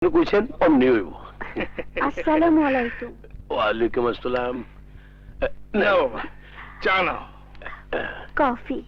কইছেন অমনি হইব। আসসালামু আলাইকুম। ওয়ালাইকুম আসসালাম। নাও বাবা, চা নাও। কফি।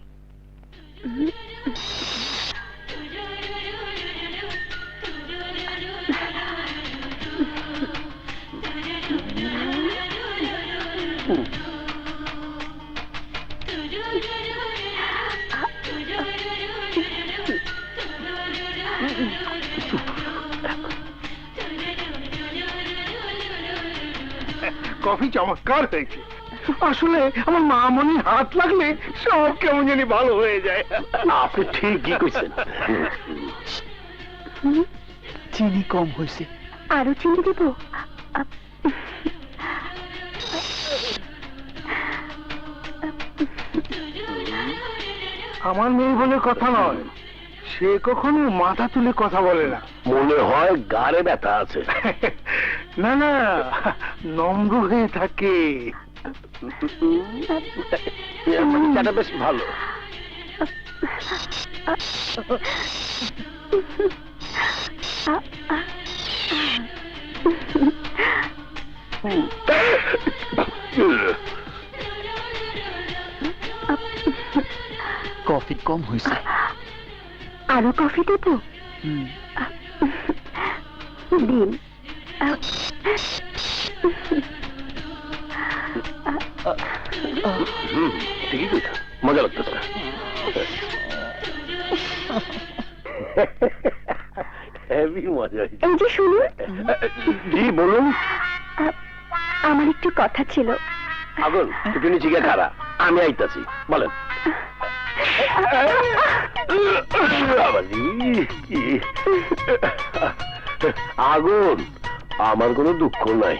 কফি চমৎকার হয়েছে। আসলে আমার মামনির হাত লাগলে সব কেমন জানি ভালো হয়ে যায়। আপনি ঠিকই কইছেন। চিনি কম হয়েছে। আরো চিনি দেব? আমার মেয়ে বলে কথা নয়, সে কখনো মাথা তুলে কথা বলে না। মনে হয় গাড়ে ব্যথা আছে। না না, নম্র হয়ে থাকে। চাটা বেশ ভালো। কফি কম হয়েছে। আরো কফি দেব? দিন। ঠিকই কইছেন, মজা লাগতেছে। হেভি মজা হয়েছে। এই যে শুনুন, জি বলুন। আমার একটু কথা ছিল। আগুন একটু নিচে গিয়ে খাড়া, আমি আইতাছি, বলেন। আগুন, আমার কোনো দুঃখ নাই,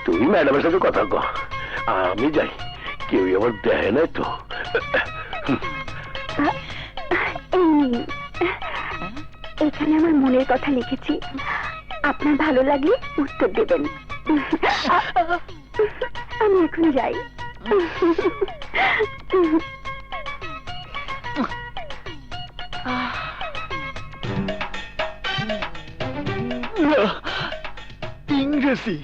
তুই ম্যাডামের সাথে কথা ক, আমি যাই। কেউ আমার দেয় নাই তো। এখানে আমার মনের কথা লিখেছি, আপনার ভালো লাগলে উত্তর দেবেন। আমি এখন যাই। ইংরেজি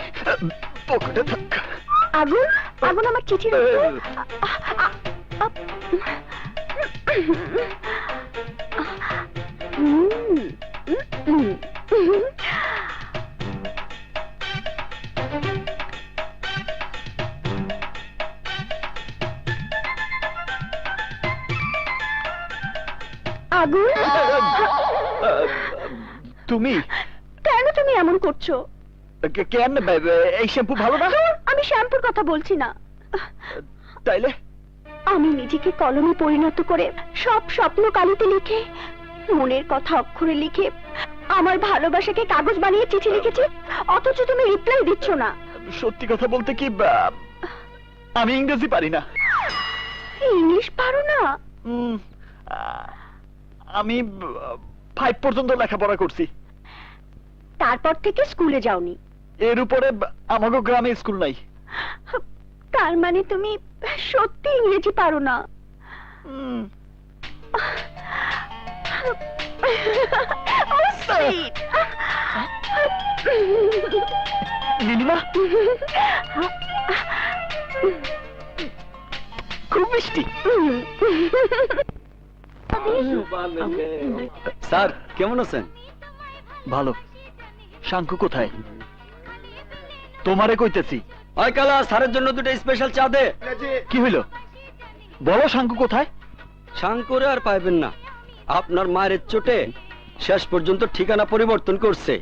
পকেটে থাক। আগুন, আগুন আমার চিঠির উত্তর। আগুন, তুমি কেন তুমি এমন করছো? কেন এই শ্যাম্পু ভালো না? আমি শ্যাম্পুর কথা বলছি না। তাইলে আমি নিজেকে কলমে পরিণত করে সব স্বপ্ন কালিতে লিখে, মনের কথা অক্ষরে লিখে, আমার ভালোবাসাকে কাগজ বানিয়ে চিঠি লিখেছি, অথচ তুমি রিপ্লাই দিচ্ছ না। সত্যি কথা বলতে কি, আমি ইংরেজি পারি না। ইংলিশ পারো না? আমি 5 পর্যন্ত লেখাপড়া করছি। তারপর থেকে স্কুলে যাওনি? এর উপরে আমাগো গ্রামে স্কুল নাই। তার মানে তুমি সত্যি ইংরেজি পারো না? Oh, sweet! নীলিমা খুব মিষ্টি। স্যার কেমন আছেন? ভালো। শাঙ্কু কোথায়? তোমারে কইতেছি। ওই কালা স্যারের জন্য দুটো স্পেশাল চা দে। কি হইল বলো, শাঙ্কু কোথায়? শাঙ্কুরে আর পাইবেন না, আপনার মায়ের চোটে শেষ পর্যন্ত ঠিকানা পরিবর্তন করছে।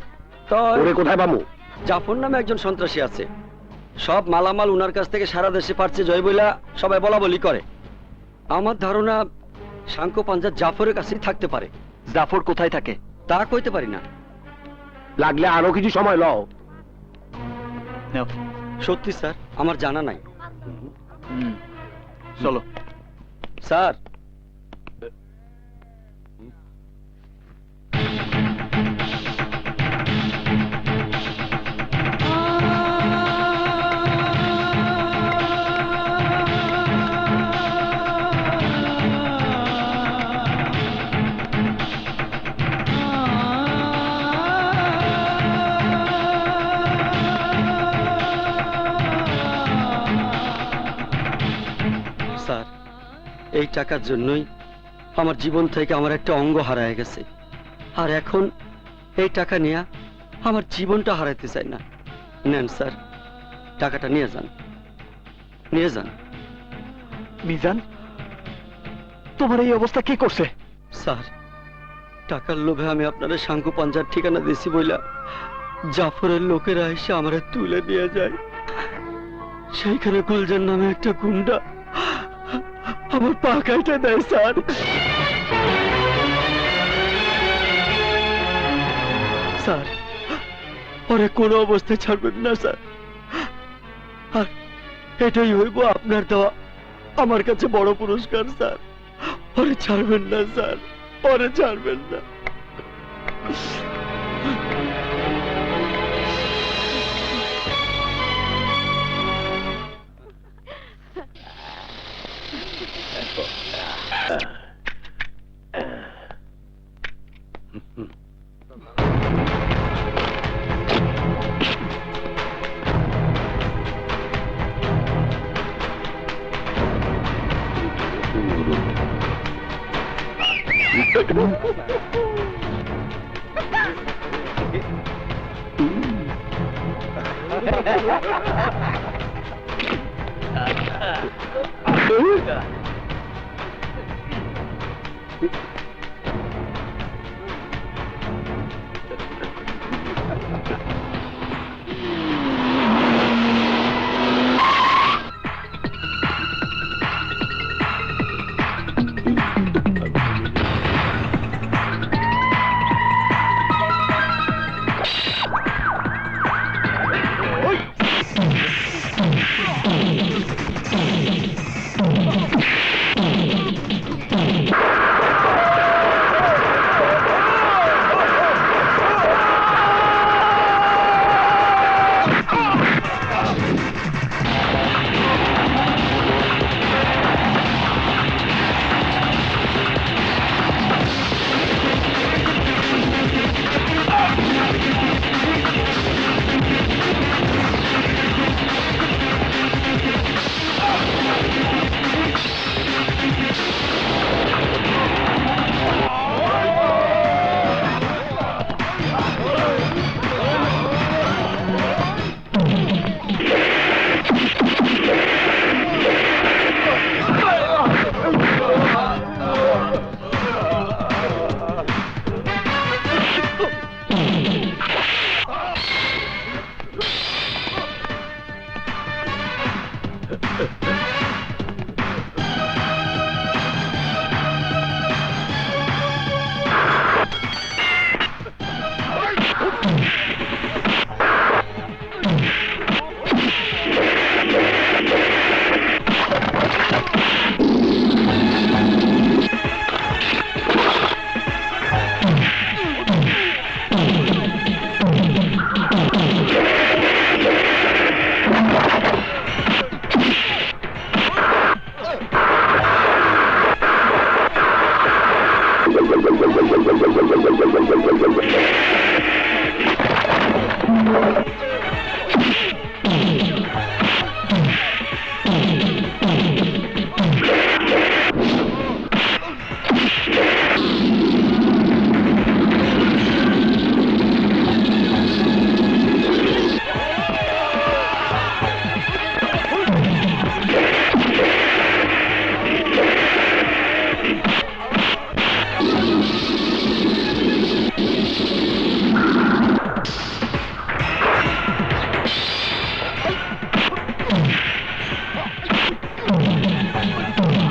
তো ওরে কোথায় পামু? জাফর নামে একজন সন্ত্রাসী আছে, সব মালামাল উনার কাছ থেকে সারা দেশে পারছে জয় বইলা সবাই বলা বলি করে। আমার ধারণা শাঙ্কু পাঞ্জাব জাফরের কাছেই থাকতে পারে। জাফর কোথায় থাকে তা কইতে পারি না। লাগলে আরো কিছু সময় লও। নাও। সত্যি স্যার আমার জানা নাই। চলো। স্যার এই টাকার জন্যই আমার জীবন থেকে আমার একটা অঙ্গ হারায় গেছে, আর এখন এই টাকা নিয়ে আমার জীবনটা হারাইতে চাই না। নেন স্যার, টাকাটা নিয়ে যান, নিয়ে যান। মিজান, তোমার এই অবস্থা কে করছে? স্যার, টাকার লোভে আমি আপনার শাঙ্কু পাঞ্জার ঠিকানা দিছি বইলা জাফরের লোকেরা এসে আমারে তুলে নিয়ে যায়। সেইখানে গুলজার নামে একটা গুন্ডা আমার পা কাইটা দেয় স্যার। স্যার, ওরে কোনো অবস্থায় ছাড়বেন না স্যার, আর এটাই হইব আপনার দেওয়া আমার কাছে বড় পুরস্কার স্যার। ওরে ছাড়বেন না স্যার, ওরে ছাড়বেন না।